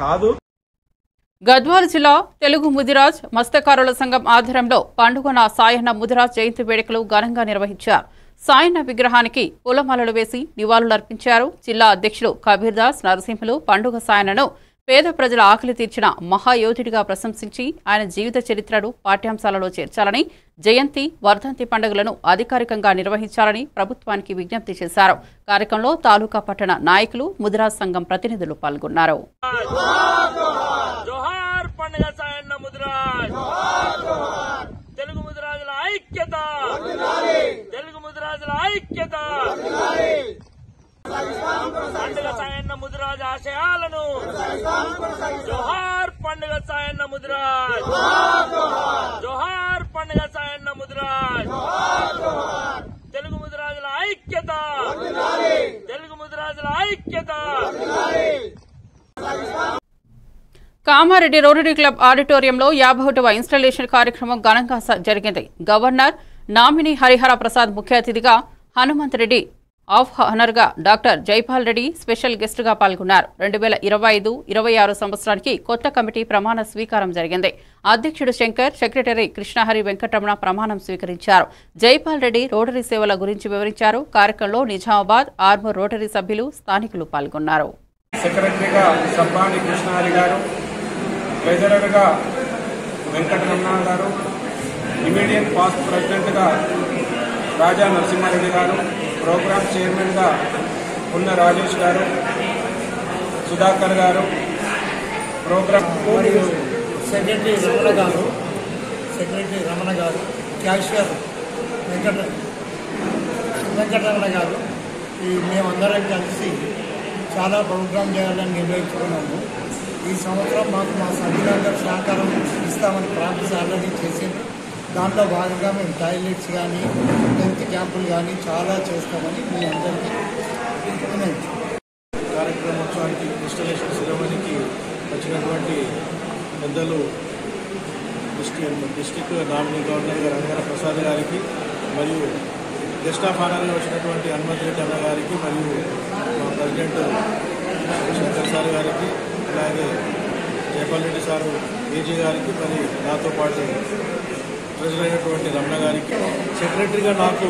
కాదు. గద్వాల జిల్లా తెలుగు ముదిరాజ్ మత్స్యకారుల సంఘం ఆధ్వర్యంలో పండుగన సాయన్న ముదిరాజ్ జయంతి వేడుకలు ఘనంగా నిర్వహించారు. సాయన్న విగ్రహానికి పూలమాలలు వేసి నివాళులర్పించారు. జిల్లా అధ్యక్షులు కబీర్దాస్ నరసింహులు పండుగ సాయన్నను పేద ప్రజల ఆకలి తీర్చిన మహాయోధుడిగా ప్రశంసించి ఆయన జీవిత చరిత్రను పాఠ్యాంశాలలో చేర్చాలని, జయంతి, వర్ధంతి పండుగలను అధికారికంగా నిర్వహించాలని ప్రభుత్వానికి విజ్ఞప్తి చేశారు. కార్యక్రమంలో తాలూకా పట్టణ నాయకులు, ముదిరాజ్ సంఘం ప్రతినిధులు పాల్గొన్నారు. పండుగ సాయన్న ముదిరాజ్ ఆశయాలను జోహార్, పండుగ సాయన్న ముదిరాజ్ జోహార్, పండుగ సాయన్న ముదిరాజ్ తెలుగు ముదిరాజుల ఐక్యత, తెలుగు ముదిరాజుల ఐక్యత. కామారెడ్డి రోటరీ క్లబ్ ఆడిటోరియంలో 51వ ఇన్స్టాలేషన్ కార్యక్రమం ఘనంగా జరిగింది. గవర్నర్ నామిని హరిహర ప్రసాద్ ముఖ్య అతిథిగా, హనుమంత్ రెడ్డి ఆఫ్ హానర్గా డాక్టర్ జైపాల్ రెడ్డి స్పెషల్ గెస్టుగా పాల్గొన్నారు. 2025-26 సంవత్సరానికి కొత్త కమిటీ ప్రమాణ స్వీకారం జరిగింది. అధ్యక్షుడు శంకర్, సెక్రటరీ కృష్ణహరి వెంకటరమణ ప్రమాణం స్వీకరించారు. జైపాల్ రెడ్డి రోటరీ సేవల గురించి వివరించారు. కార్యక్రమంలో నిజామాబాద్, ఆర్మూర్ రోటరీ సభ్యులు, స్థానికులు పాల్గొన్నారు. సెక్రటరీగా సబ్బాని కృష్ణహరి గారు, ట్రెజరర్గా వెంకటరమణ గారు, ఇమీడియట్ పాస్ట్ ప్రెసిడెంట్గా రాజా నరసింహారెడ్డి గారు, ప్రోగ్రామ్ చైర్మన్గా ఉన్న రాజేష్ గారు, సుధాకర్ గారు, ప్రోగ్రామ్ సెక్రటరీ రమణ గారు, క్యాషియర్ వెంకటరమణ గారు, మేమందరం కలిసి చాలా ప్రోగ్రాం చేయాలని నిర్ణయించుకున్నాము. ఈ సంవత్సరం మాకు మా సభ్యులందరూ సహకారం ఇస్తామని ప్రాక్టీస్ ఆల్రెడీ చేసింది. దాంట్లో భాగంగా మేము టాయిలెట్స్ కానీ, హెల్త్ క్యాంపులు కానీ చాలా చేస్తామని మీ అందరికీ కార్యక్రమోత్సవానికి ఇన్స్టాలేషన్ సెరమనీకి వచ్చినటువంటి పెద్దలు డిస్ట్రిక్ట్ నామినీ గవర్నర్ గారు హరిహర ప్రసాద్ గారికి, మరియు గెస్ట్ ఆఫ్ ఆనర్గా వచ్చినటువంటి హనుమంత్ రెడ్డి అన్న గారికి, మరియు మా ప్రెసిడెంట్ శంకర్ సార్ గారికి, అలాగే జైపాల్ రెడ్డి సారు ఏజీ గారికి, మరి నాతో పాటు ట్రెజరర్ అయినటువంటి రమణ గారికి, సెక్రటరీగా నాకు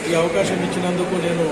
ఈ అవకాశం ఇచ్చినందుకు నేను